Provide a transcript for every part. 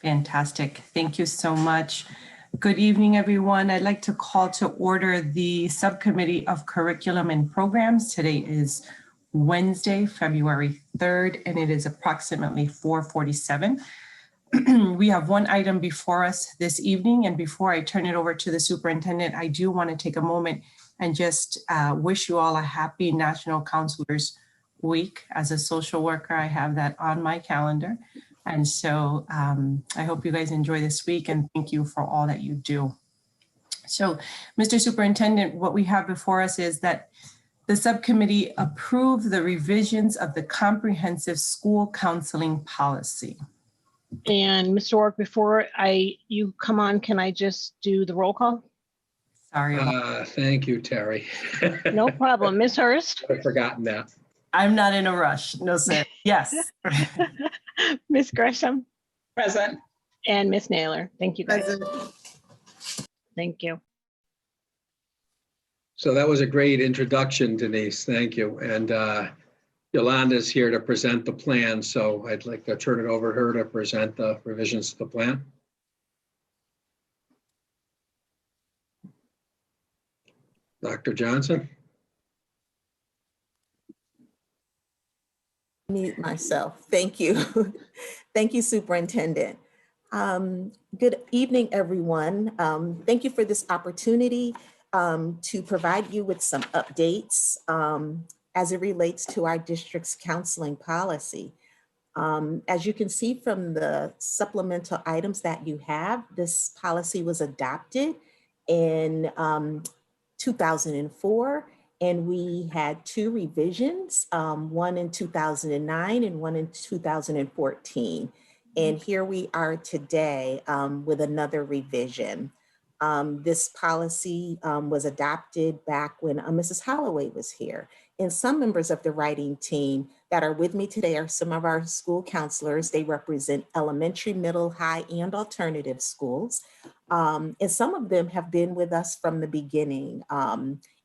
Fantastic. Thank you so much. Good evening, everyone. I'd like to call to order the Subcommittee of Curriculum and Programs. Today is Wednesday, February 3rd, and it is approximately 4:47. We have one item before us this evening, and before I turn it over to the superintendent, I do want to take a moment and just wish you all a happy National Counselors Week. As a social worker, I have that on my calendar. And so I hope you guys enjoy this week, and thank you for all that you do. So, Mr. Superintendent, what we have before us is that the subcommittee approved the revisions of the comprehensive school counseling policy. And Mr. Warwick, before you come on, can I just do the roll call? Sorry about Thank you, Terry. No problem. Ms. Hurst? I've forgotten that. I'm not in a rush. No, sir. Yes. Ms. Gresham? Present. And Ms. Naylor. Thank you, guys. Present. Thank you. So that was a great introduction, Denise. Thank you. And Yolanda's here to present the plan. So I'd like to turn it over to her to present the revisions to the plan. Dr. Johnson. Mute myself. Thank you. Thank you, Superintendent. Good evening, everyone. Thank you for this opportunity to provide you with some updates as it relates to our district's counseling policy. As you can see from the supplemental items that you have, this policy was adopted in 2004. And we had two revisions, one in 2009 and one in 2014. And here we are today with another revision. This policy was adopted back when Mrs. Holloway was here. And some members of the writing team that are with me today are some of our school counselors. They represent elementary, middle, high, and alternative schools. And some of them have been with us from the beginning.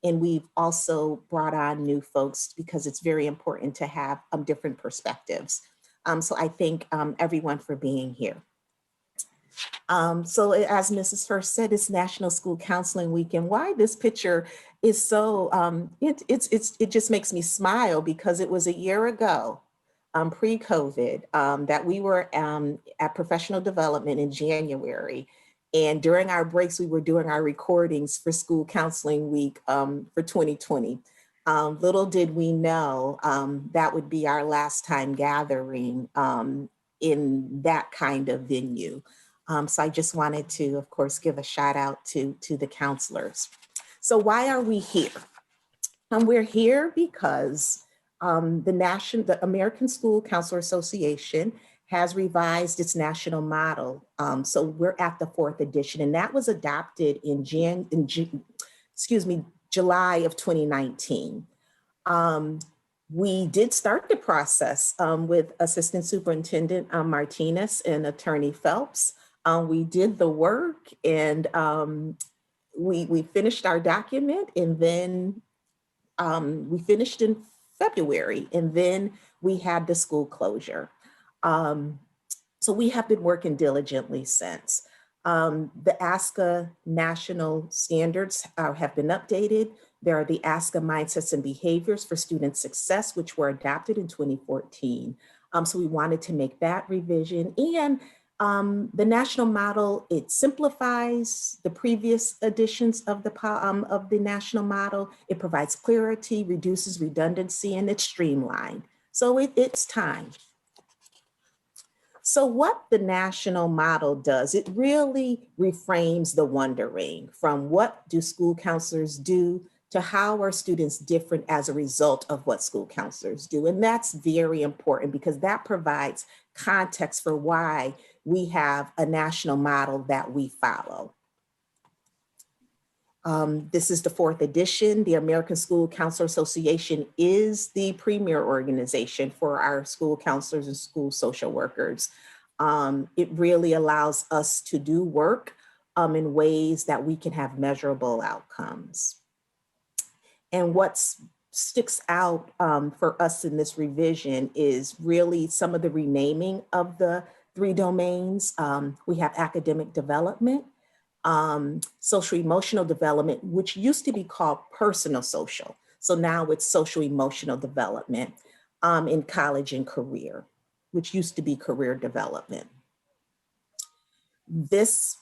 And we've also brought on new folks because it's very important to have different perspectives. So I thank everyone for being here. So as Mrs. Hurst said, it's National School Counseling Week, and why this picture is so, it just makes me smile because it was a year ago, pre-COVID, that we were at professional development in January. And during our breaks, we were doing our recordings for School Counseling Week for 2020. Little did we know that would be our last time gathering in that kind of venue. So I just wanted to, of course, give a shout out to the counselors. So why are we here? We're here because the American School Counselor Association has revised its national model. So we're at the 4th edition, and that was adopted in July of 2019. We did start the process with Assistant Superintendent Martinez and Attorney Phelps. We did the work, and we finished our document, and then we finished in February, and then we had the school closure. So we have been working diligently since. The ASCA national standards have been updated. There are the ASCA mindsets and behaviors for student success, which were adopted in 2014. So we wanted to make that revision. And the national model, it simplifies the previous editions of the national model. It provides clarity, reduces redundancy, and it's streamlined. So it's time. So what the national model does, it really reframes the wondering from what do school counselors do to how are students different as a result of what school counselors do. And that's very important because that provides context for why we have a national model that we follow. This is the 4th edition. The American School Counselor Association is the premier organization for our school counselors and school social workers. It really allows us to do work in ways that we can have measurable outcomes. And what sticks out for us in this revision is really some of the renaming of the 3 domains. We have academic development, social emotional development, which used to be called personal social. So now it's social emotional development in college and career, which used to be career development. This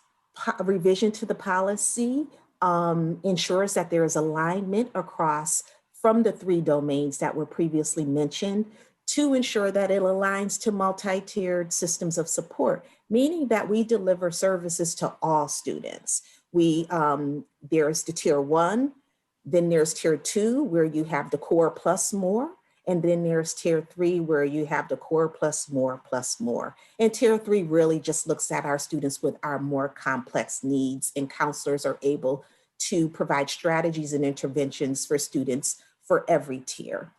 revision to the policy ensures that there is alignment across from the 3 domains that were previously mentioned to ensure that it aligns to multi-tiered systems of support, meaning that we deliver services to all students. There's the tier 1, then there's tier 2 where you have the core plus more, and then there's tier 3 where you have the core plus more plus more. And tier 3 really just looks at our students with our more complex needs, and counselors are able to provide strategies and interventions for students for every tier.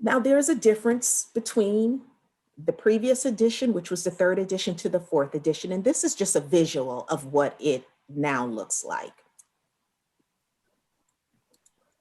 Now there's a difference between the previous edition, which was the 3rd edition, to the 4th edition. And this is just a visual of what it now looks like.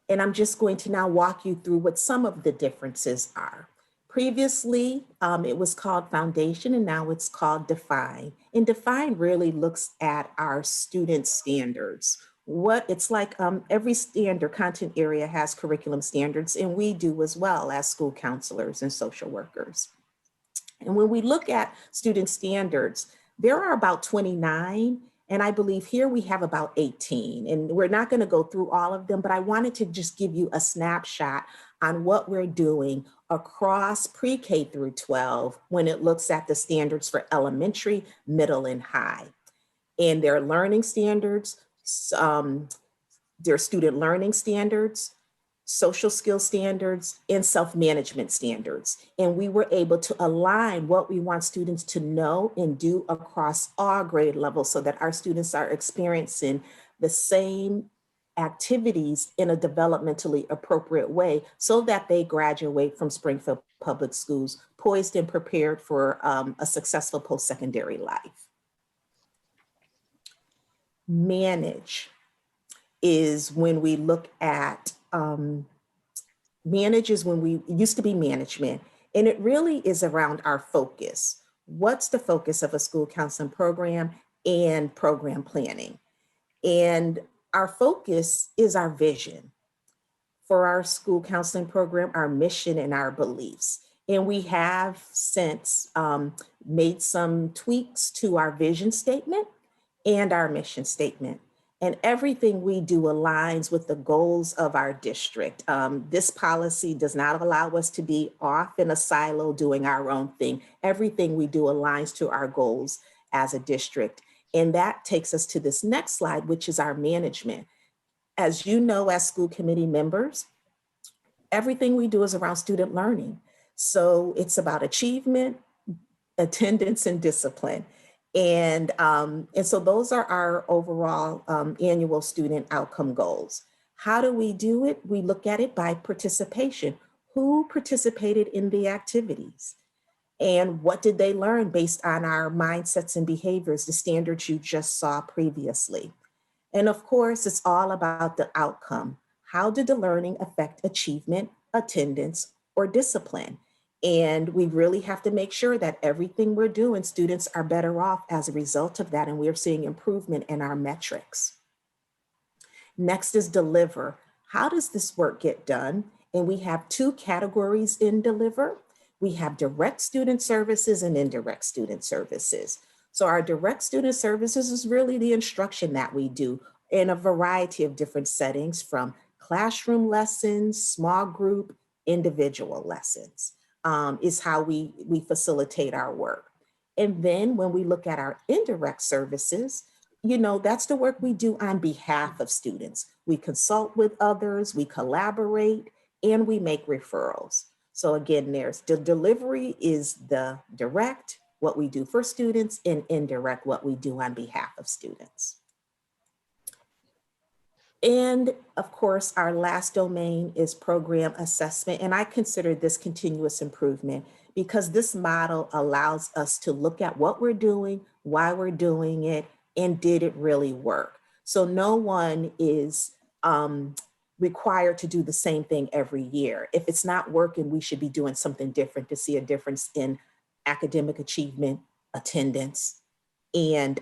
And I'm just going to now walk you through what some of the differences are. Previously, it was called Foundation, and now it's called Define. And Define really looks at our student standards. It's like every standard content area has curriculum standards, and we do as well as school counselors and social workers. And when we look at student standards, there are about 29, and I believe here we have about 18. And we're not going to go through all of them, but I wanted to just give you a snapshot on what we're doing across pre-K through 12 when it looks at the standards for elementary, middle, and high. And their learning standards, their student learning standards, social skill standards, and self-management standards. And we were able to align what we want students to know and do across all grade levels so that our students are experiencing the same activities in a developmentally appropriate way so that they graduate from Springfield Public Schools poised and prepared for a successful post-secondary life. Manage is when we look at, manage is when we used to be management, and it really is around our focus. What's the focus of a school counseling program and program planning? And our focus is our vision for our school counseling program, our mission, and our beliefs. And we have since made some tweaks to our vision statement and our mission statement. And everything we do aligns with the goals of our district. This policy does not allow us to be off in a silo doing our own thing. Everything we do aligns to our goals as a district. And that takes us to this next slide, which is our management. As you know, as school committee members, everything we do is around student learning. So it's about achievement, attendance, and discipline. And so those are our overall annual student outcome goals. How do we do it? We look at it by participation. Who participated in the activities? And what did they learn based on our mindsets and behaviors, the standards you just saw previously? And of course, it's all about the outcome. How did the learning affect achievement, attendance, or discipline? And we really have to make sure that everything we're doing, students are better off as a result of that, and we're seeing improvement in our metrics. Next is deliver. How does this work get done? And we have 2 categories in deliver. We have direct student services and indirect student services. So our direct student services is really the instruction that we do in a variety of different settings, from classroom lessons, small group, individual lessons. Is how we facilitate our work. And then when we look at our indirect services, that's the work we do on behalf of students. We consult with others, we collaborate, and we make referrals. So again, there's the delivery is the direct, what we do for students, and indirect, what we do on behalf of students. And of course, our last domain is program assessment. And I consider this continuous improvement because this model allows us to look at what we're doing, why we're doing it, and did it really work? So no one is required to do the same thing every year. If it's not working, we should be doing something different to see a difference in academic achievement, attendance, and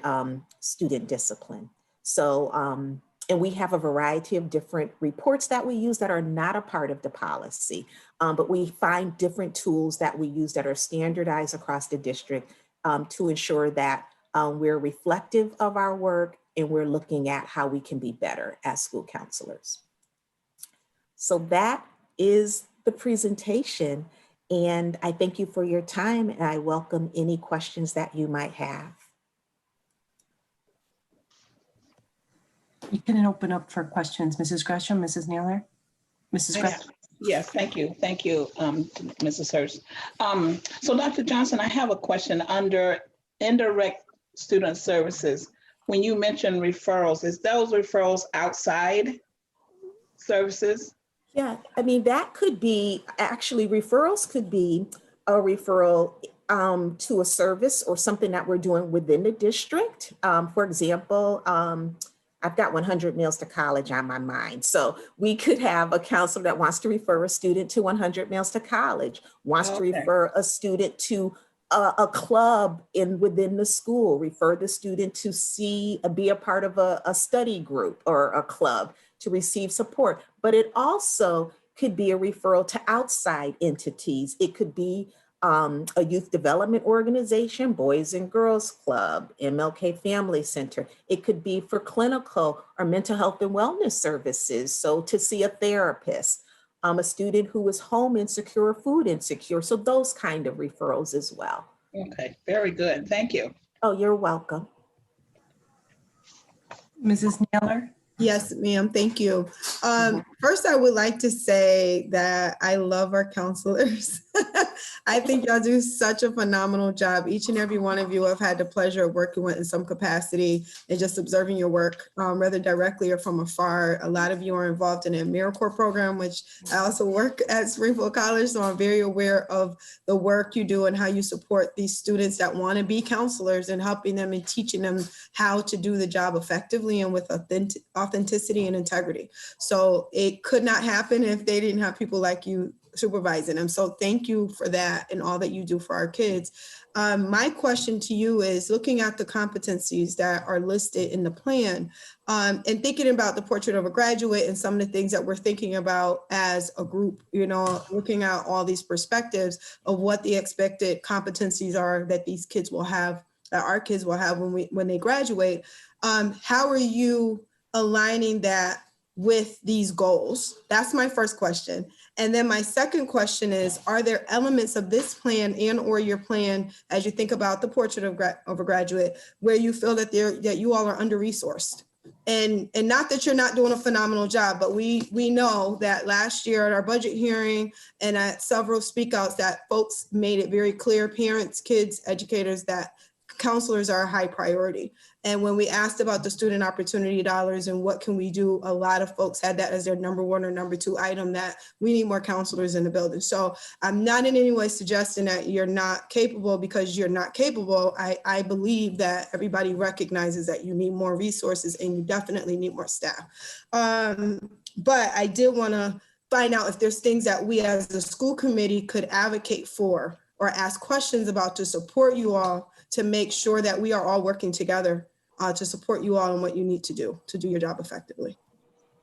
student discipline. So, and we have a variety of different reports that we use that are not a part of the policy, but we find different tools that we use that are standardized across the district to ensure that we're reflective of our work and we're looking at how we can be better as school counselors. So that is the presentation, and I thank you for your time, and I welcome any questions that you might have. You can open up for questions, Mrs. Gresham, Mrs. Naylor, Mrs. Gresham. Yes, thank you. Thank you, Mrs. Hurst. So Dr. Johnson, I have a question under indirect student services. When you mention referrals, is those referrals outside services? Yeah, I mean, that could be, actually referrals could be a referral to a service or something that we're doing within the district. For example, I've got 100 Meals to College on my mind. So we could have a counselor that wants to refer a student to 100 Meals to College, wants to refer a student to a club within the school, refer the student to be a part of a study group or a club to receive support. But it also could be a referral to outside entities. It could be a youth development organization, Boys and Girls Club, MLK Family Center. It could be for clinical or mental health and wellness services. So to see a therapist, a student who is home insecure, food insecure. So those kind of referrals as well. Okay, very good. Thank you. Oh, you're welcome. Mrs. Naylor? Yes, ma'am. Thank you. First, I would like to say that I love our counselors. I think y'all do such a phenomenal job. Each and every one of you I've had the pleasure of working with in some capacity and just observing your work, whether directly or from afar. A lot of you are involved in the AmeriCorps program, which I also work at Springfield College, so I'm very aware of the work you do and how you support these students that want to be counselors and helping them and teaching them how to do the job effectively and with authenticity and integrity. So it could not happen if they didn't have people like you supervising them. So thank you for that and all that you do for our kids. My question to you is, looking at the competencies that are listed in the plan and thinking about the portrait of a graduate and some of the things that we're thinking about as a group, you know, looking at all these perspectives of what the expected competencies are that these kids will have, that our kids will have when they graduate. How are you aligning that with these goals? That's my first question. And then my second question is, are there elements of this plan and or your plan as you think about the portrait of a graduate where you feel that you all are under-resourced? And not that you're not doing a phenomenal job, but we know that last year at our budget hearing and at several speakouts that folks made it very clear, parents, kids, educators, that counselors are a high priority. And when we asked about the student opportunity dollars and what can we do, a lot of folks had that as their number one or number two item, that we need more counselors in the building. So I'm not in any way suggesting that you're not capable because you're not capable. I believe that everybody recognizes that you need more resources and you definitely need more staff. But I did want to find out if there's things that we as a school committee could advocate for or ask questions about to support you all to make sure that we are all working together to support you all in what you need to do your job effectively.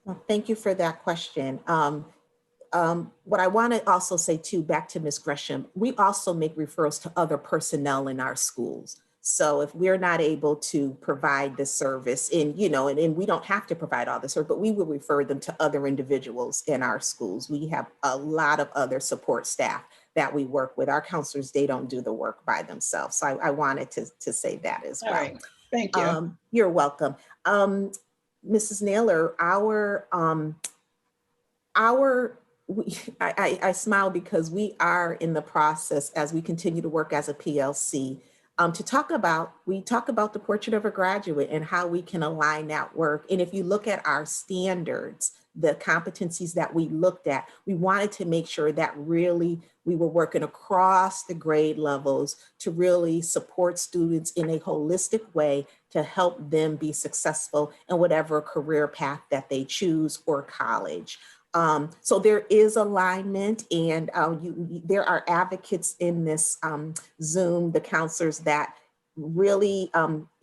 Well, thank you for that question. What I want to also say too, back to Ms. Gresham, we also make referrals to other personnel in our schools. So if we're not able to provide the service and we don't have to provide all the service, but we will refer them to other individuals in our schools. We have a lot of other support staff that we work with. Our counselors, they don't do the work by themselves. So I wanted to say that as well. All right. Thank you. You're welcome. Mrs. Naylor, I smile because we are in the process as we continue to work as a PLC to talk about the portrait of a graduate and how we can align that work. And if you look at our standards the competencies that we looked at, we wanted to make sure that really we were working across the grade levels to really support students in a holistic way to help them be successful in whatever career path that they choose or college. So there is alignment, and there are advocates in this Zoom, the counselors that really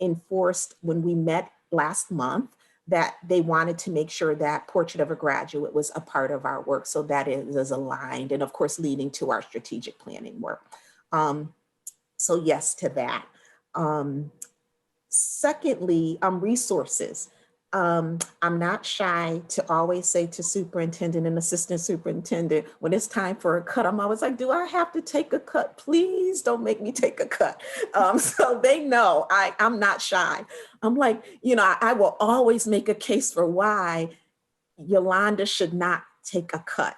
enforced when we met last month that they wanted to make sure that Portrait of a Graduate was a part of our work. So that is aligned, and of course, leading to our strategic planning work. So yes to that. Secondly, resources. I'm not shy to always say to superintendent and assistant superintendent, when it's time for a cut, I'm always like, do I have to take a cut? Please don't make me take a cut. So they know I'm not shy. I'm like, I will always make a case for why Yolanda should not take a cut.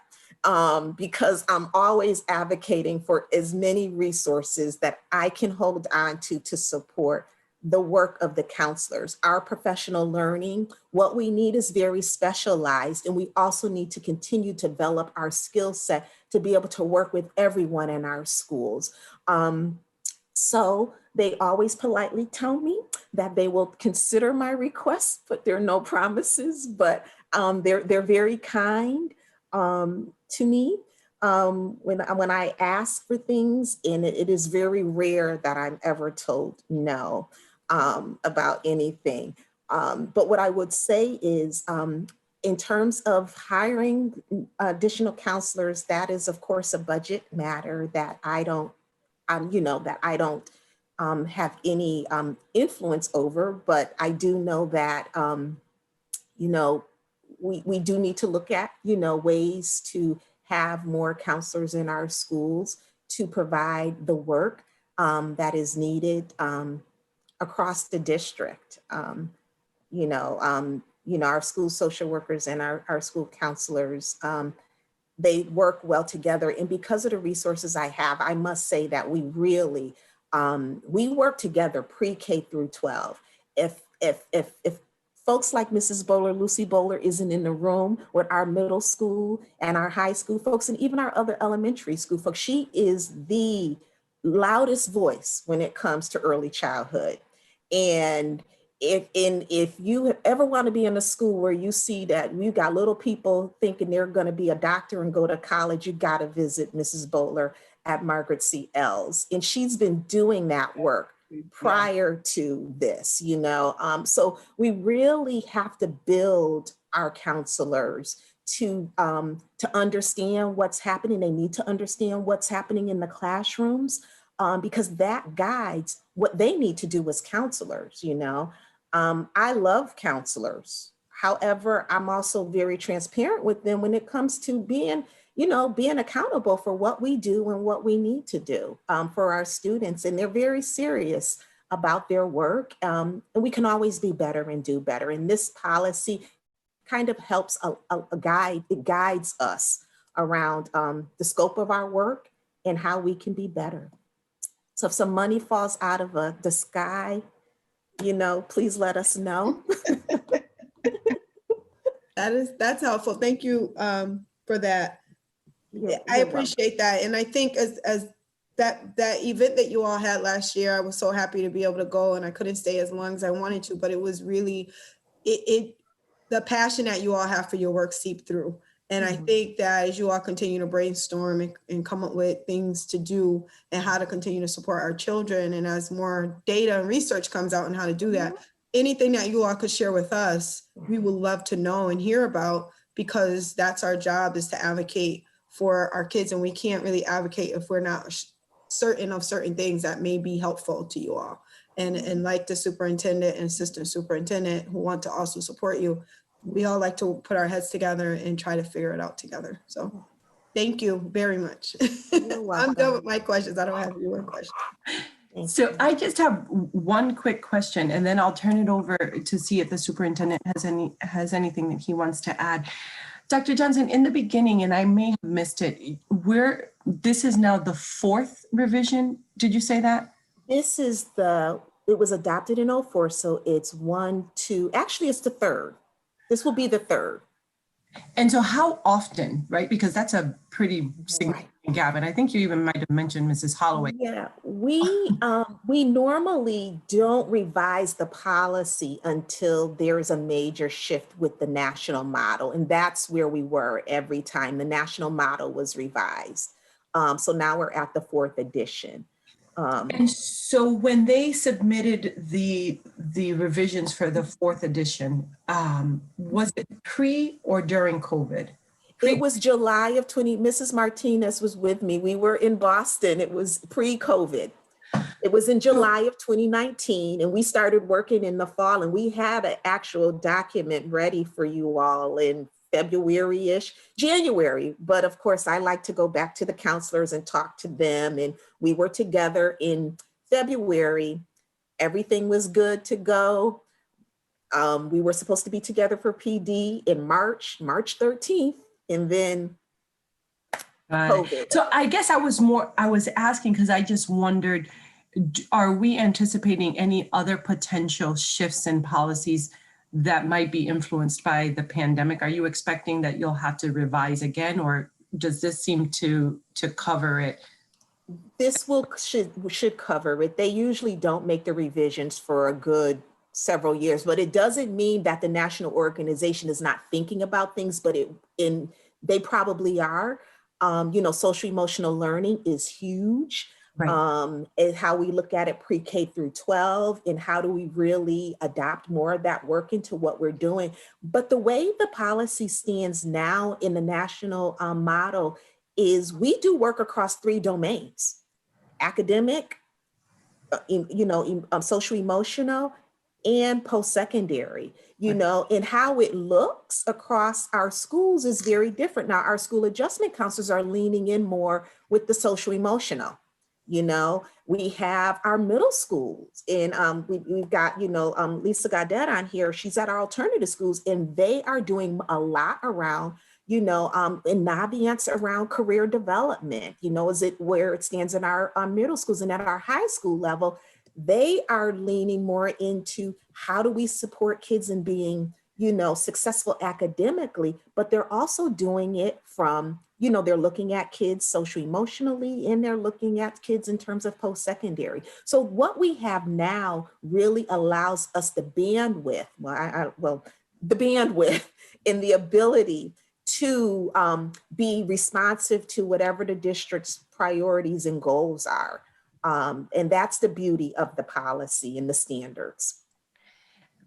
Because I'm always advocating for as many resources that I can hold on to support the work of the counselors. Our professional learning, what we need is very specialized, and we also need to continue to develop our skill set to be able to work with everyone in our schools. So they always politely tell me that they will consider my requests, but there are no promises, but they're very kind to me when I ask for things, and it is very rare that I'm ever told no about anything. But what I would say is, in terms of hiring additional counselors, that is of course a budget matter that I don't, have any influence over, but I do know that, we do need to look at, ways to have more counselors in our schools to provide the work that is needed across the district. Our school social workers and our school counselors, they work well together. And because of the resources I have, I must say that we really, we work together pre-K through 12. If folks like Mrs. Bowler, Lucy Bowler isn't in the room with our middle school and our high school folks, and even our other elementary school folks, she is the loudest voice when it comes to early childhood. And if you ever want to be in a school where you see that you got little people thinking they're going to be a doctor and go to college, you got to visit Mrs. Bowler at Margaret C. Ells. And she's been doing that work prior to this, so we really have to build our counselors to understand what's happening. They need to understand what's happening in the classrooms, because that guides what they need to do as counselors. I love counselors. However, I'm also very transparent with them when it comes to being accountable for what we do and what we need to do for our students. And they're very serious about their work. And we can always be better and do better. And this policy kind of helps it guides us around the scope of our work and how we can be better. So if some money falls out of the sky, please let us know. That's helpful. Thank you for that. I appreciate that. And I think as that event that you all had last year, I was so happy to be able to go, and I couldn't stay as long as I wanted to, but it was really, the passion that you all have for your work seeped through. And I think that as you all continue to brainstorm and come up with things to do and how to continue to support our children, and as more data and research comes out on how to do that, anything that you all could share with us, we would love to know and hear about, because that's our job, is to advocate for our kids. And we can't really advocate if we're not certain of certain things that may be helpful to you all. And like the superintendent and assistant superintendent who want to also support you, we all like to put our heads together and try to figure it out together. So thank you very much. I'm done with my questions. I don't have any more questions. So I just have one quick question, and then I'll turn it over to see if the superintendent has anything that he wants to add. Dr. Johnson, in the beginning, and I may have missed it, this is now the fourth revision. Did you say that? It was adopted in 04, so it's 1, 2, actually it's the third. This will be the third. And so how often, right? Because that's a pretty significant Right. gap. And I think you even might have mentioned Mrs. Holloway. Yeah, we normally don't revise the policy until there is a major shift with the national model. And that's where we were every time the national model was revised. So now we're at the 4th edition. And so when they submitted the revisions for the 4th edition, was it pre or during COVID? It was July of 20, Mrs. Martinez was with me. We were in Boston. It was pre-COVID. It was in July of 2019, and we started working in the fall, and we had an actual document ready for you all in February-ish, January. But of course, I like to go back to the counselors and talk to them. And we were together in February. Everything was good to go. We were supposed to be together for PD in March 13th. And then COVID. So I guess I was asking because I just wondered, are we anticipating any other potential shifts in policies that might be influenced by the pandemic? Are you expecting that you'll have to revise again, or does this seem to cover it? This should cover it. They usually don't make the revisions for a good several years, but it doesn't mean that the national organization is not thinking about things, but they probably are. Social emotional learning is huge. Right. And how we look at it pre-K through 12, and how do we really adopt more of that work into what we're doing. But the way the policy stands now in the national model is we do work across 3 domains: academic, social emotional, and post-secondary, and how it looks across our schools is very different. Now, our school adjustment counselors are leaning in more with the social emotional. We have our middle schools, and we've got, Lisa Gaudet on here. She's at our alternative schools, and they are doing a lot around, in Naviance around career development, is it where it stands in our middle schools, and at our high school level, they are leaning more into how do we support kids in being, successful academically, but they're also doing it from, they're looking at kids social emotionally, and they're looking at kids in terms of post-secondary. So what we have now really allows us the bandwidth, the bandwidth and the ability to be responsive to whatever the district's priorities and goals are. And that's the beauty of the policy and the standards.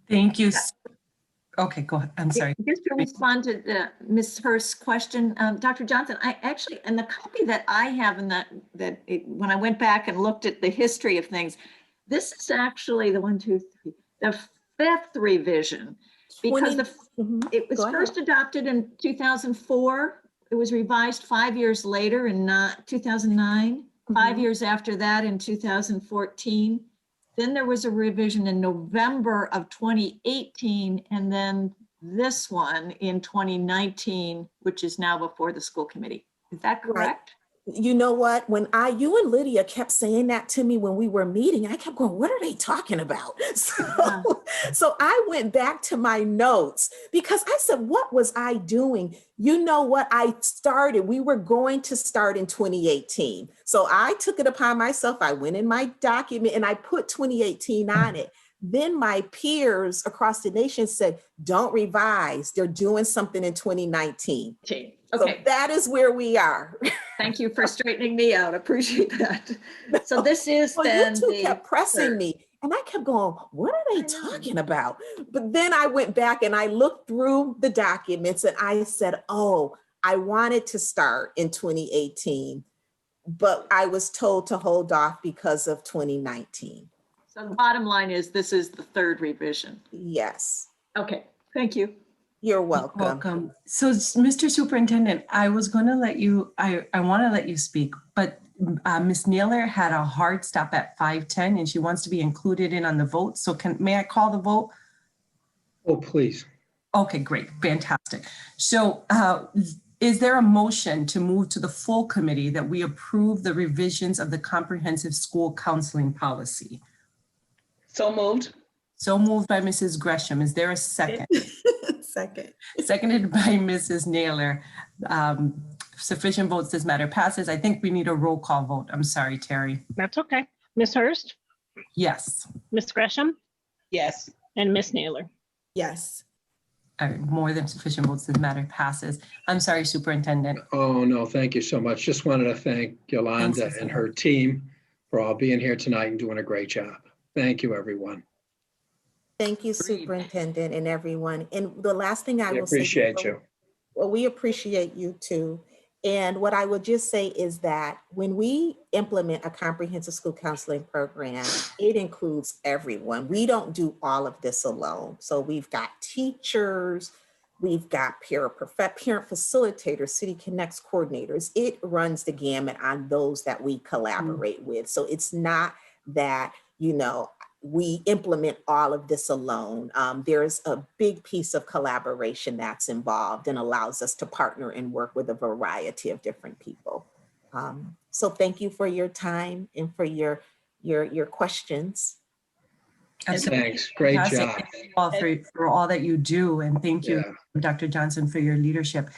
Thank you. Okay, go ahead. I'm sorry. Just to respond to Ms. Hurst's question, Dr. Johnson, I actually, and the copy that I have in when I went back and looked at the history of things, this is actually the 5th revision, because it was first adopted in 2004. It was revised 5 years later in 2009. 5 years after that in 2014. Then there was a revision in November of 2018, and then this one in 2019, which is now before the school committee. Is that correct? You know what, when you and Lydia kept saying that to me when we were meeting, I kept going, what are they talking about? So I went back to my notes, because I said, what was I doing? You know what, we were going to start in 2018. So I took it upon myself. I went in my document and I put 2018 on it. Then my peers across the nation said, don't revise. They're doing something in 2019. Okay. So that is where we are. Thank you for straightening me out. Appreciate that. So this is then you two kept pressing me, and I kept going, what are they talking about? But then I went back and I looked through the documents, and I said, oh, I wanted to start in 2018, but I was told to hold off because of 2019. So the bottom line is this is the 3rd revision. Yes. Okay, thank you. You're welcome. Welcome. So, Mr. Superintendent, I was going to let you, I want to let you speak, but Ms. Naylor had a hard stop at 5:10, and she wants to be included in on the vote. So may I call the vote? Oh, please. Okay, great. Fantastic. So is there a motion to move to the full committee that we approve the revisions of the comprehensive school counseling policy? So moved. So moved by Mrs. Gresham. Is there a second? Second. Seconded by Mrs. Naylor. Sufficient votes, this matter passes. I think we need a roll call vote. I'm sorry, Terry. That's okay. Ms. Hurst, Yes. Ms. Gresham, Yes. and Ms. Naylor. Yes. All right, more than sufficient votes, this matter passes. I'm sorry, Superintendent. Oh, no, thank you so much. Just wanted to thank Yolanda Thanks, and Susan. her team for all being here tonight and doing a great job. Thank you, everyone. Thank you, Agreed. Superintendent and everyone. And the last thing I We will say. appreciate you. Well, we appreciate you too. And what I would just say is that when we implement a comprehensive school counseling program, it includes everyone. We don't do all of this alone. So we've got teachers, we've got parent facilitators, City Connects coordinators. It runs the gamut on those that we collaborate with. So it's not that, we implement all of this alone. There's a big piece of collaboration that's involved and allows us to partner and work with a variety of different people. So thank you for your time and for your questions. Absolutely. Thanks. Great Fantastic. job. Thank you all for all that you do. And thank you, Yeah. Dr. Johnson, for your leadership.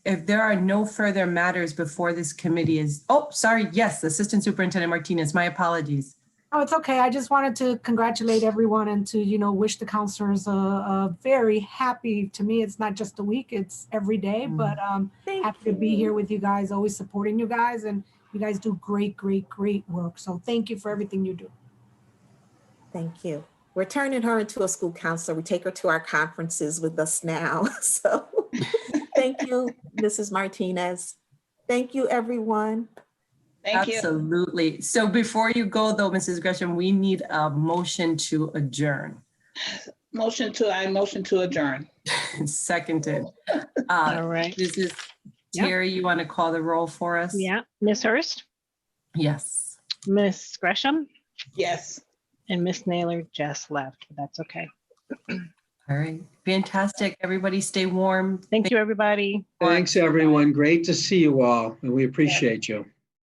If there are no further matters before this committee yes, Assistant Superintendent Martinez, my apologies. Oh, it's okay. I just wanted to congratulate everyone and to, wish the counselors a very happy, to me, it's not just a week, it's every day, but happy to be here with you guys, always supporting you guys. And you guys do great, great, great work. So thank you for everything you do. Thank you. We're turning her into a school counselor. We take her to our conferences with us now. So thank you, Mrs. Martinez. Thank you, everyone. Thank you. Absolutely. So before you go though, Mrs. Gresham, we need a motion to adjourn. I motion to adjourn. Seconded. All right. This is Yep. Terry, you want to call the roll for us? Yeah. Ms. Hurst, Yes. Ms. Gresham, Yes. and Ms. Naylor just left, but that's okay. All right. Fantastic. Everybody stay warm. Thank you, everybody. Thanks, everyone. Great to see you all, and we appreciate you.